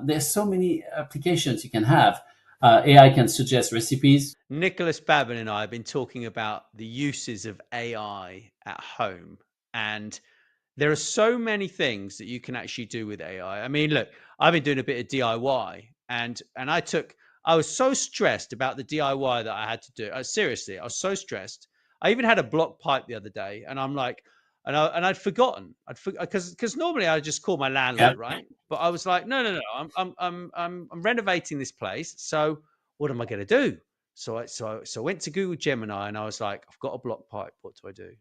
There's so many applications you can have. AI can suggest recipes. Nicolas, Babin and I have been talking about the uses of AI at home, and there are so many things that you can actually do with AI. I mean, look, I've been doing a bit of DIY, and I was so stressed about the DIY that I had to do. Seriously, I was so stressed. I even had a block pipe the other day, and I'm like, I'd forgotten. Because normally I just call my landlord, Yeah. right? But I was like, no. I'm renovating this place, so what am I going to do? So I went to Google Gemini, and I was like, I've got a block pipe. What do I do?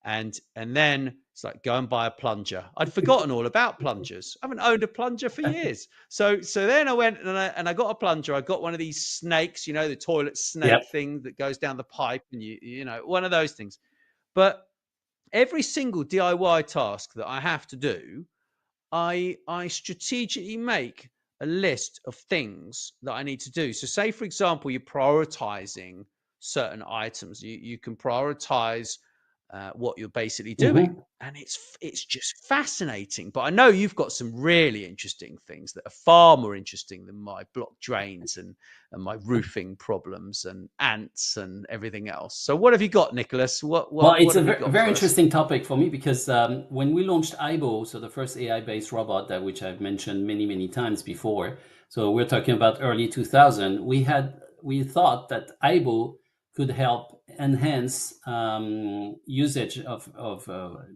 And then it's like, go and buy a plunger. I'd forgotten all about plungers. I haven't owned a plunger for years. So then I went and I got a plunger. I got one of these snakes, the toilet snake Yep. thing that goes down the pipe, and one of those things. But every single DIY task that I have to do, I strategically make a list of things that I need to do. So say, for example, you're prioritizing certain items. You can prioritize what you're basically doing. Mm-hmm. And it's just fascinating. But I know you've got some really interesting things that are far more interesting than my block drains and my roofing problems and ants and everything else. So what have you got, Nicolas? Well, it's what a have you got very for us? interesting topic for me because when we launched Aibo, so the first AI-based robot that which I've mentioned many times before, so we're talking about early 2000, we thought that Aibo could help enhance usage of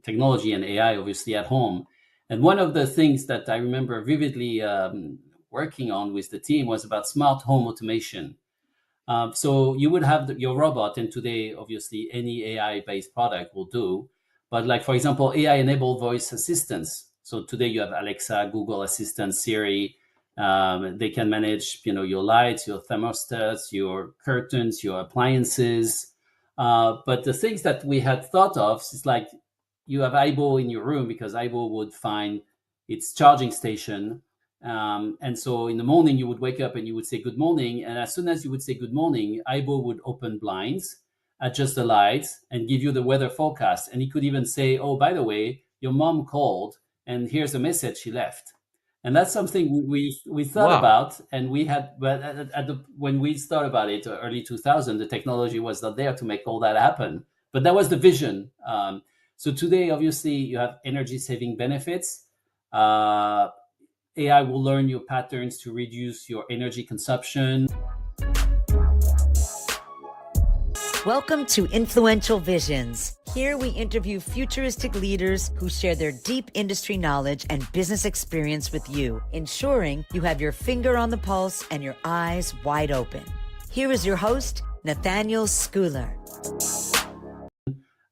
technology and AI, obviously at home. And one of the things that I remember vividly working on with the team was about smart home automation. So you would have your robot, and today, obviously, any AI-based product will do. But like, for example, AI-enabled voice assistants. So today you have Alexa, Google Assistant, Siri. They can manage, your lights, your thermostats, your curtains, your appliances. But the things that we had thought of is like you have Aibo in your room because Aibo would find its charging station, and so in the morning, you would wake up and you would say good morning. And as soon as you would say good morning, Aibo would open blinds, adjust the lights, and give you the weather forecast. And he could even say, oh, by the way, your mom called, and here's a message she left. And that's something we thought Wow. about. And we had, but when we thought about it, early 2000, the technology was not there to make all that happen. But that was the vision. So today, obviously, you have energy saving benefits. AI will learn your patterns to reduce your energy consumption. Welcome to Influential Visions. Here we interview futuristic leaders who share their deep industry knowledge and business experience with you, ensuring you have your finger on the pulse and your eyes wide open. Here is your host, Nathaniel Schooler.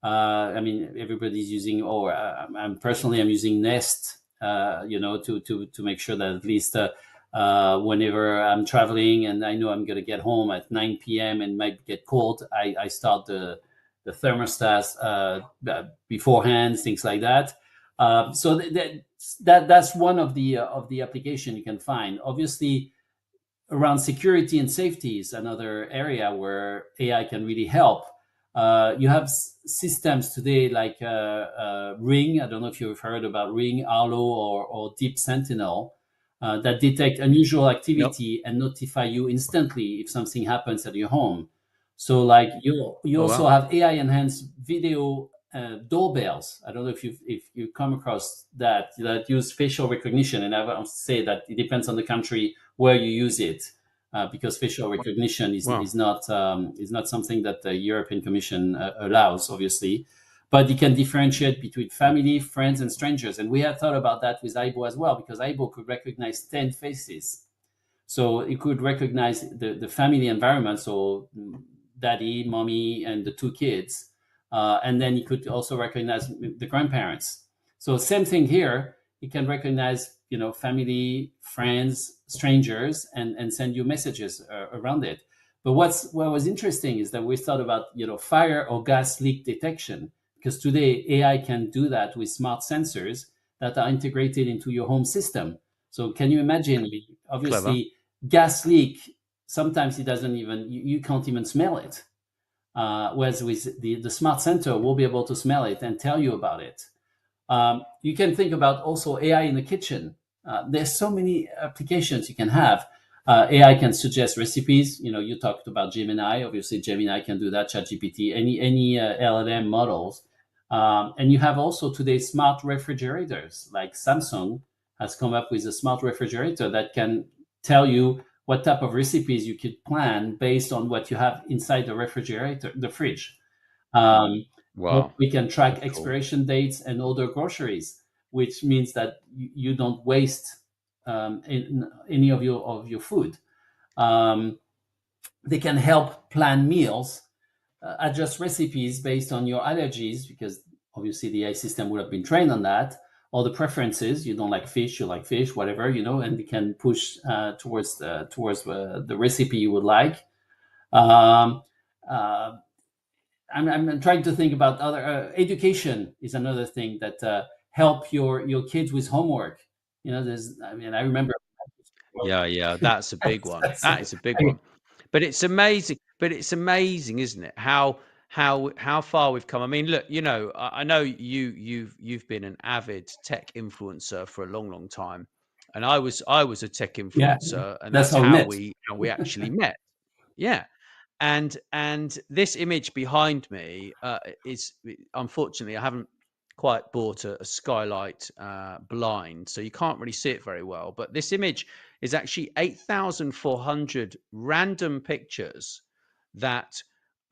Everybody's using, I'm using Nest, to make sure that at least whenever I'm traveling and I know I'm going to get home at 9 p.m. and might get cold, I start the thermostats beforehand, things like that. So that's one of the application you can find. Obviously, around security and safety is another area where AI can really help. You have systems today like Ring. I don't know if you've heard about Ring, Arlo, or Deep Sentinel that detect unusual activity and notify you instantly if something happens at your home. So, like you also have AI enhanced video doorbells. I don't know if you come across that use facial recognition, and I want to say that it depends on the country where you use it. Because facial recognition is not something that the European Commission allows, obviously, but it can differentiate between family, friends, and strangers. And we had thought about that with Aibo as well, because Aibo could recognize 10 faces. So it could recognize the family environment, so daddy, mommy, and the two kids. And then it could also recognize the grandparents. So same thing here. It can recognize, family, friends, strangers, and send you messages around it. But what was interesting is that we thought about, fire or gas leak detection, because today AI can do that with smart sensors that are integrated into your home system. So can you imagine, obviously, gas leak, sometimes it doesn't even, you can't even smell it. Whereas with the smart sensor, we'll be able to smell it and tell you about it. You can think about also AI in the kitchen. There's so many applications you can have. AI can suggest recipes. You talked about Gemini. Obviously, Gemini can do that. ChatGPT, any LLM models, and you have also today smart refrigerators. Like Samsung has come up with a smart refrigerator that can tell you what type of recipes you could plan based on what you have inside the refrigerator, the fridge. Um, Wow, we can track that's cool. expiration dates and order groceries, which means that you don't waste any of your food. Um, they can help plan meals, adjust recipes based on your allergies, because obviously the AI system would have been trained on that, or the preferences. You don't like fish, you like fish, whatever, and they can push towards the recipe you would like. Um, uh, I'm trying to think about other education is another thing that help your kids with homework. I remember. Yeah, that's a big one. That's, That is a big one. But it's amazing. But it's amazing, isn't it? How far we've come. I mean, look, I know you've been an avid tech influencer for a long, long time, and I was a tech yeah, influencer, and that's that's how we how met. we actually met. Yeah. And this image behind me is, unfortunately, I haven't quite bought a skylight blind, so you can't really see it very well. But this image is actually 8,400 random pictures that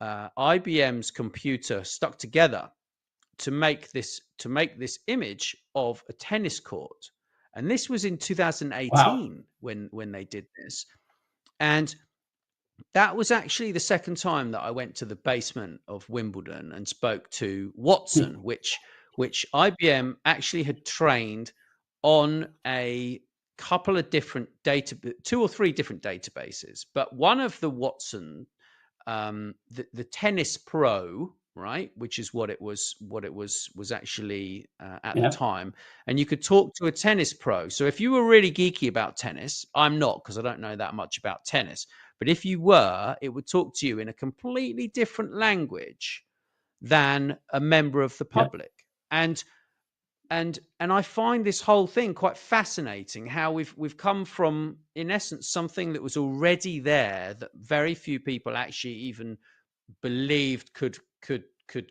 IBM's computer stuck together to make this image of a tennis court. And this was in Wow. 2018 when they did this. And that was actually the second time that I went to the basement of Wimbledon and spoke to Watson, which IBM actually had trained on a couple of different two or three different databases. But one of the Watson, the Tennis Pro, right, which is what it was actually at the Yeah. time, and you could talk to a tennis pro. So if you were really geeky about tennis, I'm not, because I don't know that much about tennis, but if you were, it would talk to you in a completely different language than a member of the Yeah. public. And I find this whole thing quite fascinating, how we've come from, in essence, something that was already there that very few people actually even believed could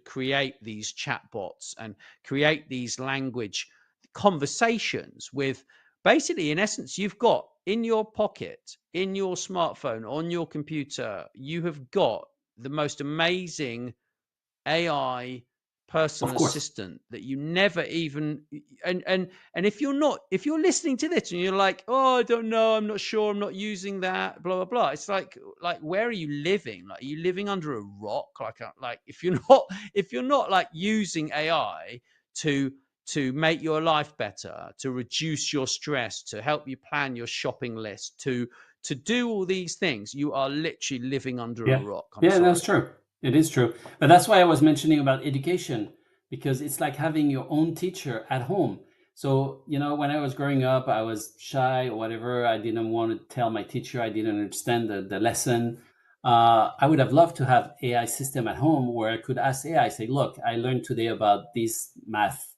create these chatbots and create these language conversations with, basically, in essence, you've got in your pocket, in your smartphone, on your computer, you have got the most amazing AI Of personal course. assistant that you never even, and if you're listening to this and you're like, oh, I don't know, I'm not sure, I'm not using that, blah blah blah, it's like where are you living? Like, are you living under a rock? Like if you're not like using AI to make your life better, to reduce your stress, to help you plan your shopping list, to do all these things, you are literally living under a Yeah. rock. I'm Yeah, that's sorry. true. It is true. But that's why I was mentioning about education, because it's like having your own teacher at home. So, when I was growing up, I was shy or whatever. I didn't want to tell my teacher. I didn't understand the lesson. I would have loved to have AI system at home where I could ask AI, say, look, I learned today about this math,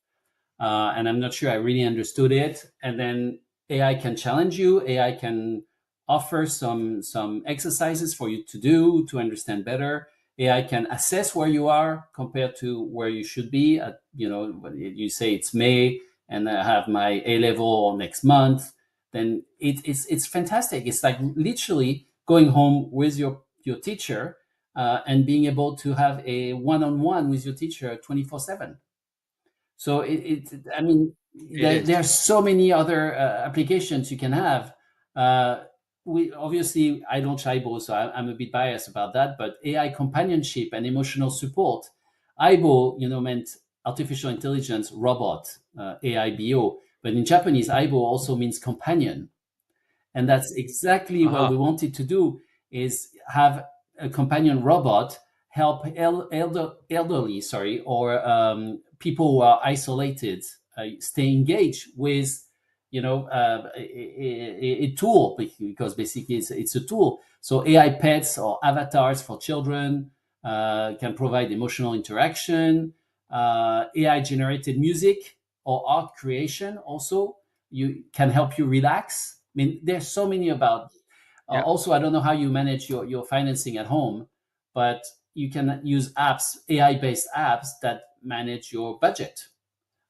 and I'm not sure I really understood it. And then AI can challenge you. AI can offer some exercises for you to do to understand better. AI can assess where you are compared to where you should be. You say it's May and I have my A level next month. Then it's fantastic. It's like literally going home with your teacher, and being able to have a one-on-one with your teacher 24/7. So I mean, It there are is. so many other applications you can have. Uh, we obviously, I don't Aibo, so I'm a bit biased about that. But AI companionship and emotional support, Aibo, meant artificial intelligence robot, AIBO. But in Japanese, Aibo also means companion, and that's exactly what we Aha. wanted to do: is have a companion robot help elderly, sorry, or people who are isolated, stay engaged with a tool, because basically it's a tool. So AI pets or avatars for children can provide emotional interaction. AI generated music or art creation also, you can help you relax. I mean, there's so many about. Yeah. Also, I don't know how you manage your financing at home, but you can use apps, AI-based apps that manage your budget,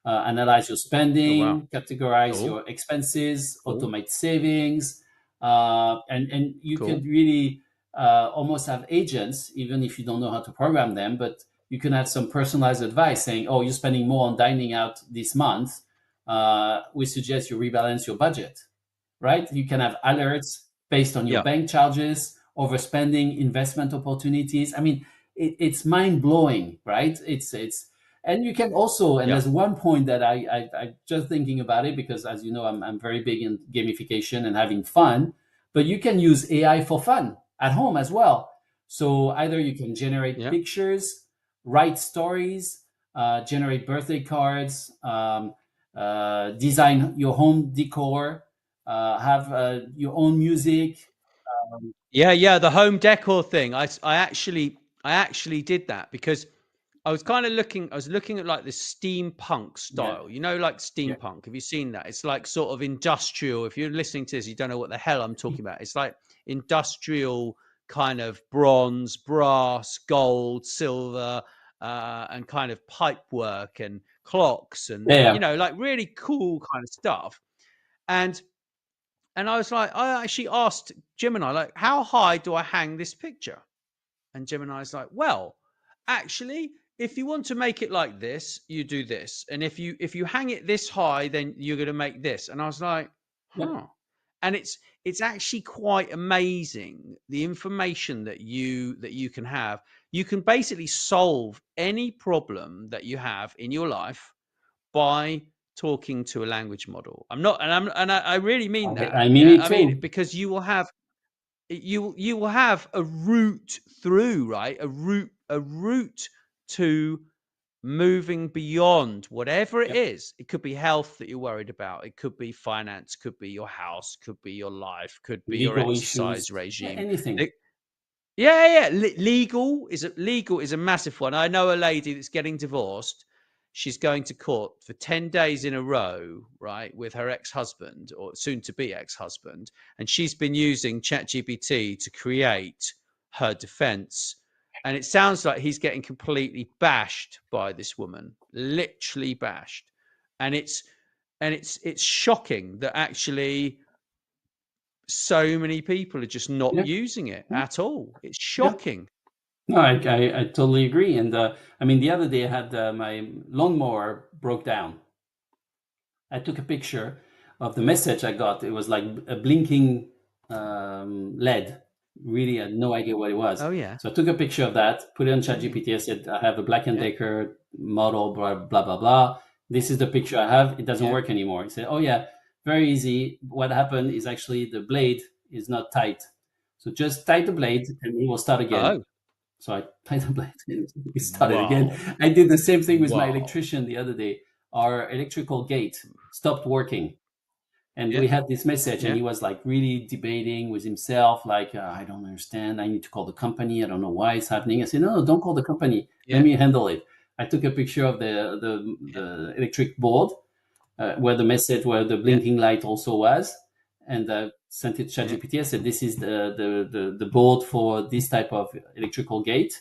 analyze your Oh, wow. spending, categorize Cool. your expenses, Cool. automate savings, and you Cool. could really almost have agents, even if you don't know how to program them. But you can have some personalized advice saying, "Oh, you're spending more on dining out this month. We suggest you rebalance your budget." Right? You can have alerts based on your Yeah. bank charges, overspending, investment opportunities. I mean, it's mind blowing, right? And you can also, and Yeah. there's one point that I just thinking about it, because as you know, I'm very big in gamification and having fun, but you can use AI for fun at home as well. So either you can generate Yeah. pictures, write stories, generate birthday cards, design your home decor, have your own music. Yeah. The home decor thing. I actually did that because I was kind of looking. I was looking at like the steampunk Yeah, style. You know, like yeah, steampunk. Have you seen that? It's like sort of industrial. If you're listening to this, you don't know what the hell I'm talking about. It's like industrial kind of bronze, brass, gold, silver, and kind of pipe work and clocks and yeah, like really cool kind of stuff. And I was like, I actually asked Gemini, like, how high do I hang this picture? And Gemini's like, well, actually, if you want to make it like this, you do this. And if you hang it this high, then you're going to make this. And I was like, yeah, huh. And it's actually quite amazing the information that you can have. You can basically solve any problem that you have in your life by talking to a language model. I really mean that. I mean Yeah, it I mean, too. because you will have a route through, right? A route to moving beyond whatever it Yep. is. It could be health that you're worried about. It could be finance, could be your house, could be your life, could be your Legal issues, exercise regime. anything. Yeah. Legal is a massive one. I know a lady that's getting divorced. She's going to court for 10 days in a row, right, with her ex-husband or soon to be ex-husband. And she's been using ChatGPT to create her defense. And it sounds like he's getting completely bashed by this woman, literally bashed. And it's shocking that actually so many people are just not Yeah, using it yeah, at all. It's yeah. shocking. No, I totally agree. And I mean, the other day I had my lawnmower broke down. I took a picture of the message I got. It was like a blinking LED. Really, I had no idea what it was. Oh yeah. So I took a picture of that, put it on ChatGPT. I said, I have a Black and Yeah. Decker model, blah blah blah blah. This is the picture I have. It doesn't Yeah. work anymore. He said, oh yeah, very easy. What happened is actually the blade is not tight. So just tight the blade and it will start again. Oh. So I tied the blade and we started again. Wow. I did the same thing with my Wow. electrician the other day. Our electrical gate stopped working. And Yeah. we had this message, and Yeah. he was like really debating with himself, like, I don't understand. I need to call the company. I don't know why it's happening. I said, no, don't call the company. Let Yeah. me handle it. I took a picture of the electric board where the Yeah. blinking light also was, and sent it to Yeah. ChatGPT. I said, this is the board for this type of electrical gate.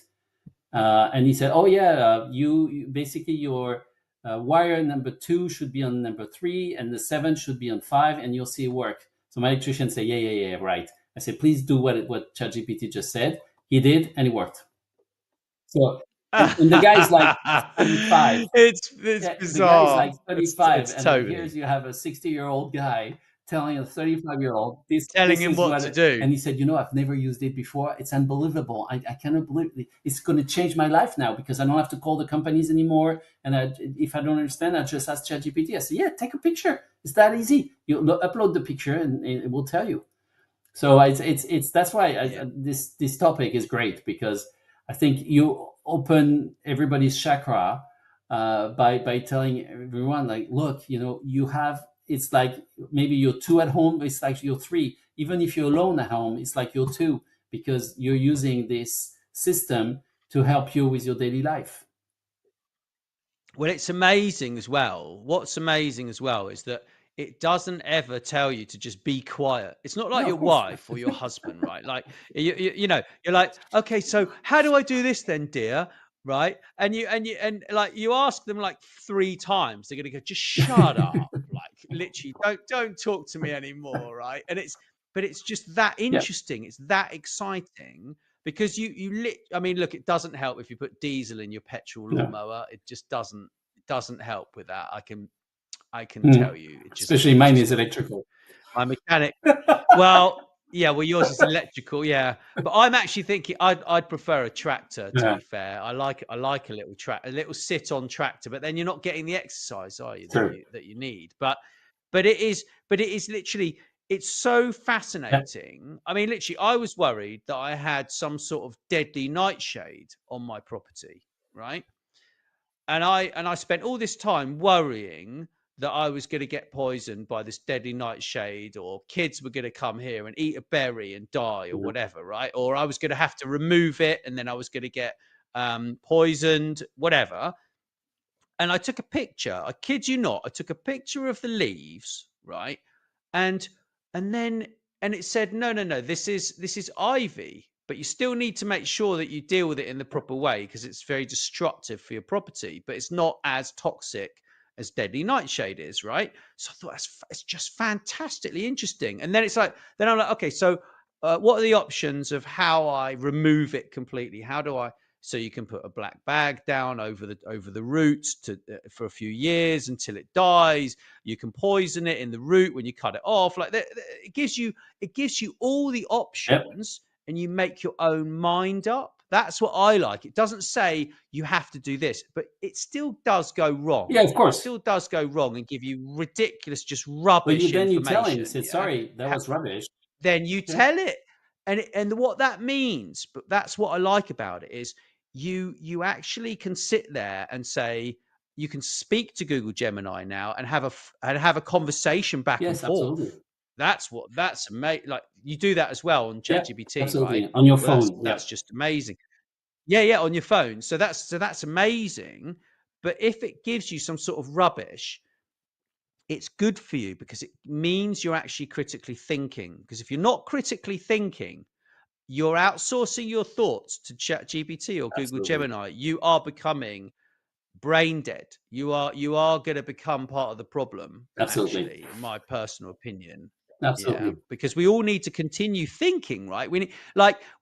And he said, oh yeah, you basically your wire number 2 should be on number 3 and the 7 should be on 5 and you'll see it work. So my electrician said, yeah, right. I said, please do what ChatGPT just said. He did, and it worked. So, and the guy is like 35. It's Yeah, the guy is bizarre. like 35, It's and then totally here's you have a 60-year-old guy telling a 35-year-old this telling this him is what to what, do. and he said, I've never used it before. It's unbelievable. I cannot believe it. It's going to change my life now because I don't have to call the companies anymore. And if I don't understand, I just ask ChatGPT. I said, yeah, take a picture. It's that easy. You upload the picture and it will tell you. So it's that's why this topic is great, because I think you open everybody's chakra by telling everyone, like, look, you have, it's like maybe you're 2 at home, it's like you're 3. Even if you're alone at home, it's like you're 2, because you're using this system to help you with your daily life. Well, it's amazing as well. What's amazing as well is that it doesn't ever tell you to just be quiet. It's not like No, your of course. wife or your husband, right? Like you know, you're like, okay, so how do I do this then, dear? Right? And like you ask them like 3 times, they're gonna go, just shut up. Like literally, don't talk to me anymore, right? And it's just that Yeah. interesting. It's that exciting because I mean, look, it doesn't help if you put diesel in your petrol No. lawnmower. It just doesn't help with that. I can Mm. tell you. Especially mine is electrical. My mechanic. Well, yeah. Well, yours is electrical, yeah. But I'm actually thinking I'd prefer a tractor. To be fair, I like a little a little sit-on tractor. But then you're not getting the exercise, are you? Sure. That you need. But it is literally. It's so fascinating. Yeah. I mean, literally, I was worried that I had some sort of deadly nightshade on my property, right? And I spent all this time worrying that I was going to get poisoned by this deadly nightshade, or kids were going to come here and eat a berry and die, or whatever, right? Or I was going to have to remove it, and then I was going to get poisoned, whatever. And I took a picture. I kid you not. I took a picture of the leaves, right? And then it said, no, this is ivy. But you still need to make sure that you deal with it in the proper way because it's very destructive for your property, but it's not as toxic as deadly nightshade is, right? So I thought it's just fantastically interesting. And then then I'm like, okay, so what are the options of how I remove it completely? How do I? So you can put a black bag down over the roots for a few years until it dies. You can poison it in the root when you cut it off. Like it gives you all the options. Yep. And you make your own mind up. That's what I like. It doesn't say you have to do this, but it still does go wrong. Yeah, of course. It still does go wrong and give you ridiculous, just rubbish information. Then you tell him, say, sorry, that was rubbish. Then you tell it. And what that means, but that's what I like about it, is you actually can sit there and say, you can speak to Google Gemini now and have a conversation back and forth. Absolutely. That's amazing. Like you do that as well on ChatGPT, absolutely. Right? On your phone. That's just amazing. Yeah, on your phone. So that's amazing. But if it gives you some sort of rubbish, it's good for you because it means you're actually critically thinking. Because if you're not critically thinking, you're outsourcing your thoughts to ChatGPT or Google Gemini. You are becoming brain dead. You are going to become part of the problem. Absolutely. Actually, in my personal opinion. Absolutely. Yeah, because we all need to continue thinking, right? We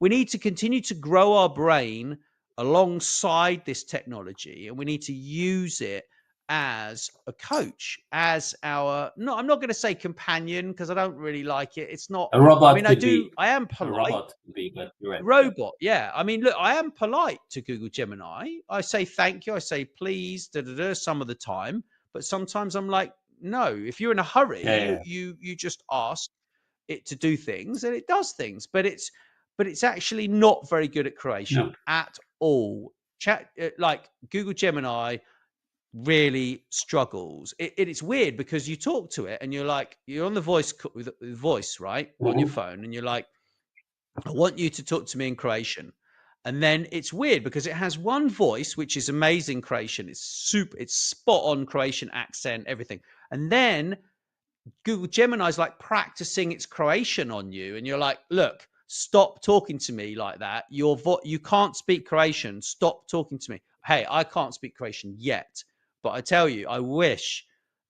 need to continue to grow our brain alongside this technology, and we need to use it as a coach, as I'm not going to say companion because I don't really like it. It's not a robot. I mean, I am polite. A robot could be, but you're right. Robot, yeah. I mean, look, I am polite to Google Gemini. I say thank you. I say please, some of the time, but sometimes I'm like, no. If you're in a hurry, you just ask it to do things, and it does things. But it's actually not very good at creation at all. Like Google Gemini really struggles. It's weird because you talk to it and you're on the voice, right, on your phone, and you're like, I want you to talk to me in Croatian. And then it's weird because it has one voice, which is amazing Croatian. It's spot on Croatian accent, everything. And then Google Gemini is like practicing its Croatian on you. And you're like, look, stop talking to me like that. You can't speak Croatian. Stop talking to me. Hey, I can't speak Croatian yet. But I tell you, I wish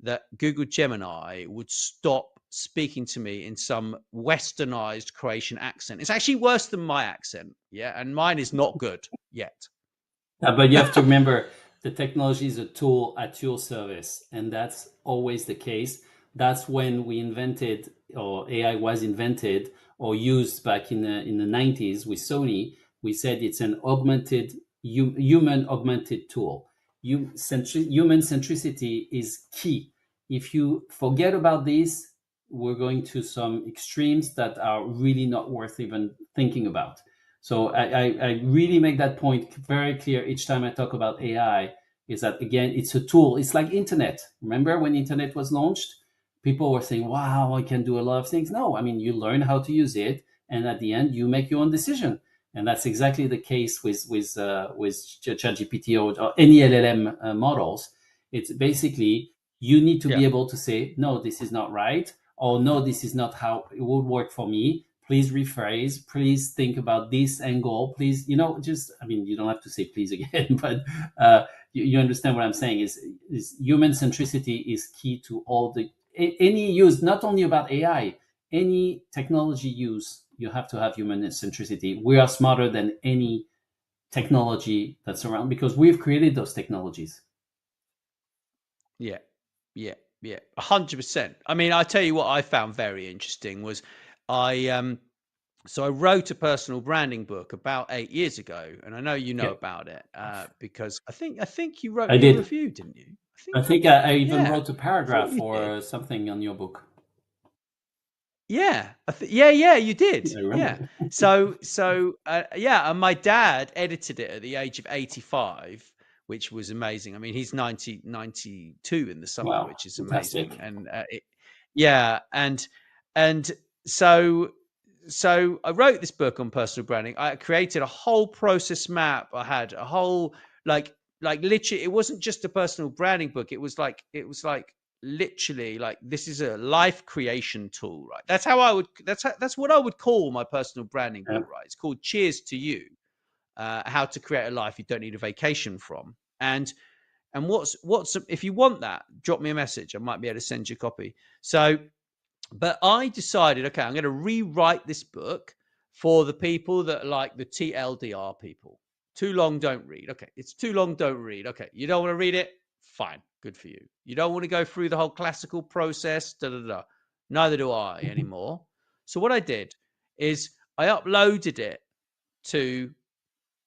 that Google Gemini would stop speaking to me in some westernized Croatian accent. It's actually worse than my accent. Yeah. And mine is not good yet. But you have to remember the technology is a tool at your service. And that's always the case. That's when we invented, or AI was invented or used back in the 90s with Sony. We said it's an human augmented tool. Human centricity is key. If you forget about this, we're going to some extremes that are really not worth even thinking about. So I really make that point very clear each time I talk about AI, is that, again, it's a tool. It's like internet. Remember when internet was launched? People were saying, wow, I can do a lot of things. No, I mean, you learn how to use it, and at the end, you make your own decision. And that's exactly the case with ChatGPT or any LLM models. It's basically, You need to Yeah. be able to say, no, this is not right, or no, this is not how it would work for me. Please rephrase, please think about this angle, please, just, I mean, you don't have to say please again, but you understand what I'm saying is human centricity is key to all any use, not only about AI, any technology use, you have to have human centricity. We are smarter than any technology that's around because we've created those technologies. Yeah, 100%. I mean, I tell you what I found very interesting was I so I wrote a personal branding book about 8 years ago, and I know you know Yeah, about it because I think you wrote I me a did. review, didn't you? I think I even Yeah, wrote a I thought paragraph you did. or something on your book. Yeah, yeah, you did. I Yeah. remember. Yeah, and my dad edited it at the age of 85, which was amazing. I mean, he's 92 in the summer, Wow, which is amazing. fantastic. And yeah, and so so I wrote this book on personal branding. I created a whole process map. I had a whole like literally it wasn't just a personal branding book. It was like literally like this is a life creation tool, right? That's what I would call my personal branding Yeah. book, right? It's called Cheers to You, how to create a life you don't need a vacation from. And what's if you want that, drop me a message. I might be able to send you a copy. So but I decided, okay, I'm going to rewrite this book for the people that are like the TLDR people. Too long, don't read. Okay, it's too long, don't read. Okay, you don't want to read it? Fine, good for you. You don't want to go through the whole classical process? Da da da. Neither do I anymore. So what I did is I uploaded it to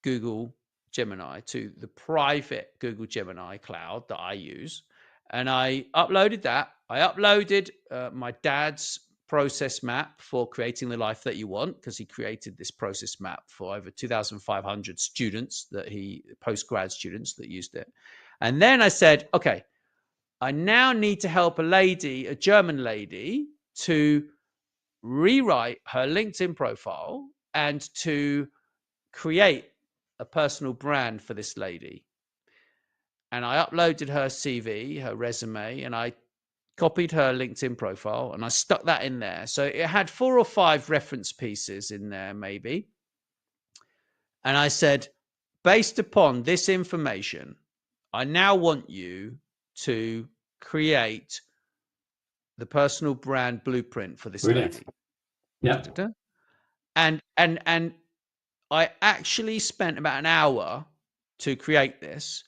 Google Gemini, to the private Google Gemini cloud that I use. And I uploaded that. I uploaded my dad's process map for creating the life that you want, because he created this process map for over 2,500 students postgrad students that used it. And then I said, okay, I now need to help a German lady, to rewrite her LinkedIn profile and to create a personal brand for this lady. And I uploaded her CV, her resume, and I copied her LinkedIn profile and I stuck that in there. So it had 4 or 5 reference pieces in there, maybe. And I said, based upon this information, I now want you to create the personal brand blueprint for this Brilliant. lady. Yeah. And I actually spent about an hour to create this.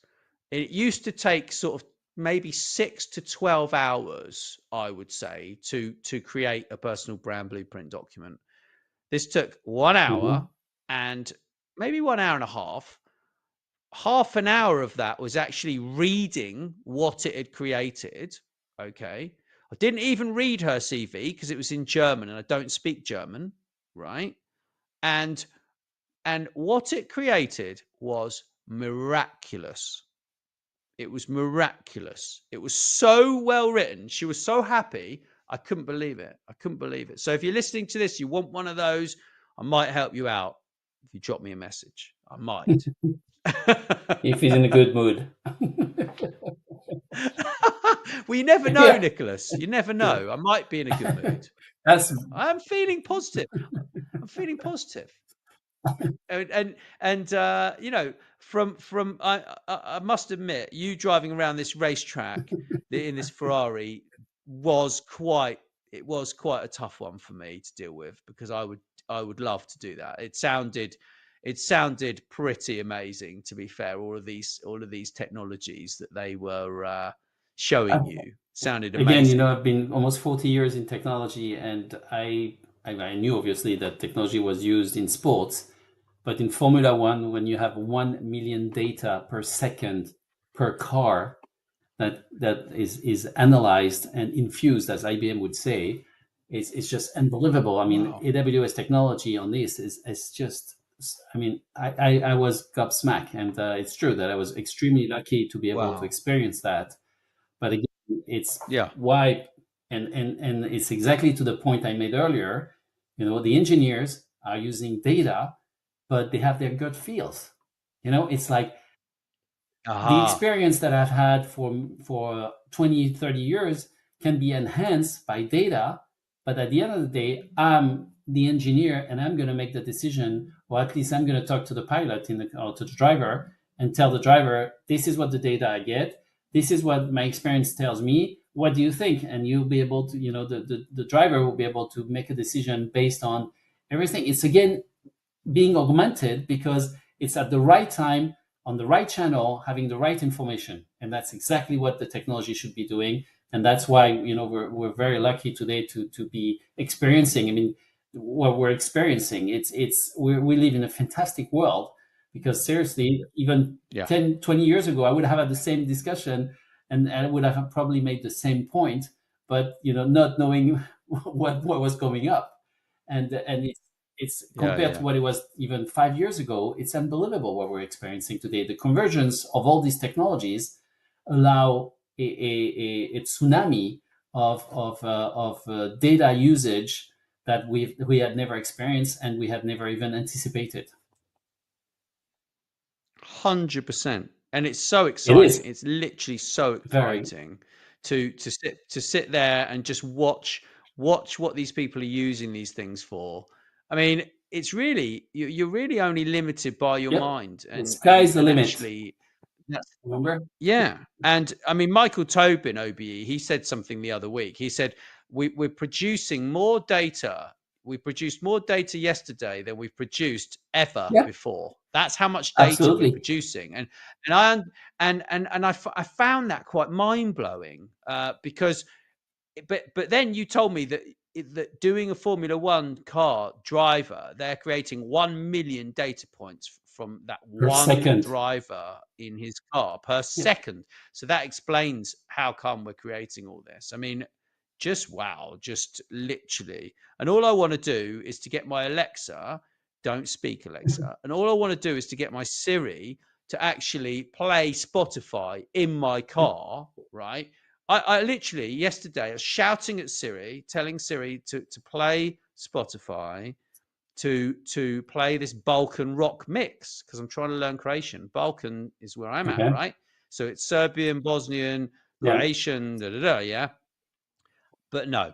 It used to take sort of maybe 6 to 12 hours, I would say, to create a personal brand blueprint document. This took 1 hour and maybe 1 hour and a half. Half an hour of that was actually reading what it had created. Okay. I didn't even read her CV because it was in German and I don't speak German, right? And what it created was miraculous. It was miraculous. It was so well written. She was so happy. I couldn't believe it. I couldn't believe it. So if you're listening to this, you want one of those, I might help you out. If you drop me a message, I might. If he's in a good mood. Well, you never know, Yeah. Nicolas. You never know. I might be in a good mood. That's I'm feeling positive. I'm feeling positive. And you know, from I must admit, you driving around this racetrack in this Ferrari was quite a tough one for me to deal with, because I would love to do that. It sounded pretty amazing, to be fair. All of these technologies that they were showing you sounded amazing. again, I've been almost 40 years in technology, and I knew obviously that technology was used in sports, but in Formula One, when you have 1 million data per second per car that is analyzed and infused, as IBM would say, it's just unbelievable. I mean, Wow. AWS technology on this is just. I mean, I was gobsmacked, and it's true that I was extremely lucky to be able to Wow. experience that. But again, it's Yeah. why, and it's exactly to the point I made earlier. The engineers are using data, but they have their gut feels. It's like the Aha. experience that I've had for 20, 30 years can be enhanced by data. But at the end of the day, I'm the engineer and I'm going to make the decision, or at least I'm going to talk to the pilot or to the driver and tell the driver, this is what the data I get. This is what my experience tells me. What do you think? And you'll be able to, the driver will be able to make a decision based on everything. It's again being augmented because it's at the right time, on the right channel, having the right information. And that's exactly what the technology should be doing. And that's why, we're very lucky today to be experiencing. I mean, what we're experiencing, we live in a fantastic world, because seriously, even 10, 20 years ago, I would have had the same discussion and I would have probably made the same point, but, not knowing what was coming up. And it's compared to what it was even 5 years ago, it's unbelievable what we're experiencing today. The convergence of all these technologies allow a tsunami of data usage that we had never experienced and we had never even anticipated. 100%, and it's so exciting. It's literally so exciting to sit there and just watch what these people are using these things for. I mean, it's really you're really only limited by your mind, and the sky's the limit. Actually, remember? Yeah, and I mean, Michael Tobin, OBE, he said something the other week. He said we're producing more data. We produced more data yesterday than we've produced ever before. That's how much data we're producing, and I found that quite mind blowing because, but then you told me that doing a Formula One car driver, they're creating 1 million data points from that one driver in his car per second. So that explains how come we're creating all this. I mean, just wow, just literally. And all I want to do is to get my Alexa, don't speak Alexa, and all I want to do is to get my Siri to actually play Spotify in my car, right? I literally, yesterday, I was shouting at Siri, telling Siri to play Spotify, to play this Balkan rock mix, because I'm trying to learn Croatian. Balkan is where I'm at, right? So it's Serbian, Bosnian, Croatian, yeah? But no,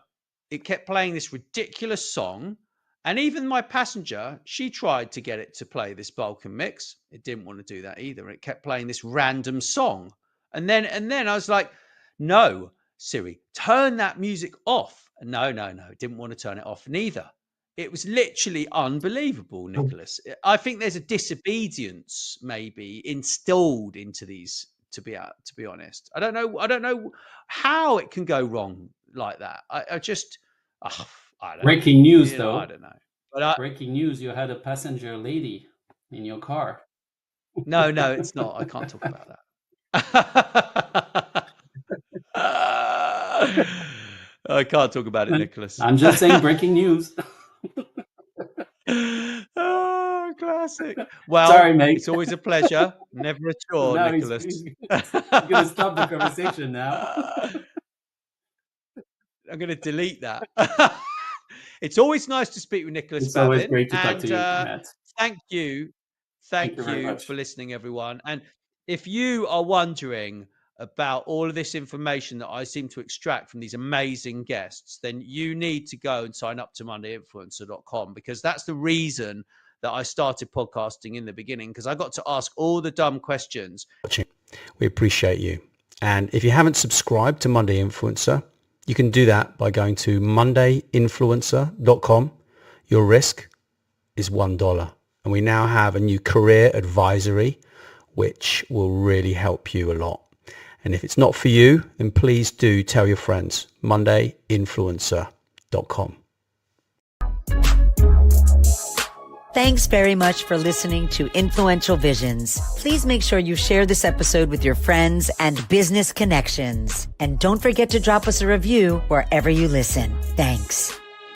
it kept playing this ridiculous song. And even my passenger, she tried to get it to play this Balkan mix. It didn't want to do that either. It kept playing this random song. And then I was like, no, Siri, turn that music off. No, it didn't want to turn it off neither. It was literally unbelievable, Nicolas. I think there's a disobedience maybe installed into these, to be honest. I don't know how it can go wrong like that. I just, I don't Breaking news, though. I don't know. But breaking news, you had a passenger lady in your car. No, it's not. I can't talk about that. I can't talk about it, Nicolas. I'm just saying breaking news. Oh, classic. Well, sorry, mate. It's always a pleasure. Never a chore, no, Nicolas. I'm going to stop the conversation now. I'm going to delete that. It's always nice to speak with Nicolas. It's Babin, always great to talk to you, Matt. Thank you for listening, everyone. And if you are wondering about all of this information that I seem to extract from these amazing guests, then you need to go and sign up to mondayinfluencer.com, because that's the reason that I started podcasting in the beginning, because I got to ask all the dumb questions. We appreciate you. And if you haven't subscribed to Monday Influencer, you can do that by going to mondayinfluencer.com. Your risk is $1. And we now have a new career advisory, which will really help you a lot. And if it's not for you, then please do tell your friends. mondayinfluencer.com. Thanks very much for listening to Influential Visions. Please make sure you share this episode with your friends and business connections. And don't forget to drop us a review wherever you listen. Thanks.